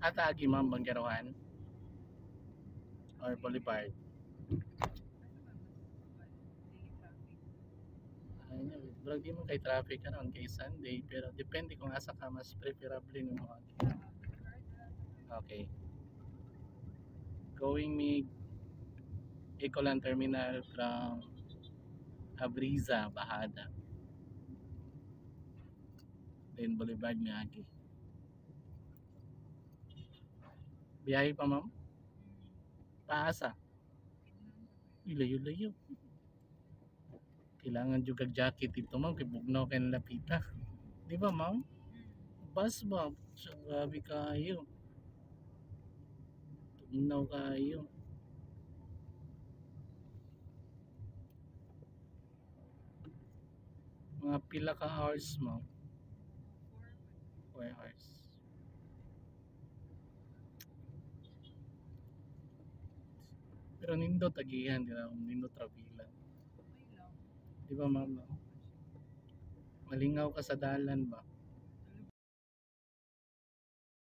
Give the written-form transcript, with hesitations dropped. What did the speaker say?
Ata agi ma'am Banggaruhan or Boulevard. Ayun, pero di man kay traffic karon kay Sunday pero depende kung asa ka mas preferable nimo agi. Okay. Going me Ecoland Terminal from Abriza, Bahada. Then Boulevard Miyagi. Biyahe pa ma'am? Paasa? Ilayo-layo. Kailangan jud kag jacket dito ma'am kay bugnaw kay lapita. Di ba ma'am? Bus ba? Siya, grabe kayo. Bugnaw kayo. Mga pila ka hours ma'am? 4 hours. Pero nindo tagihan, di ba? Nindo trabilan. Di ba ma'am? No? Malingaw ka sa dalan ba?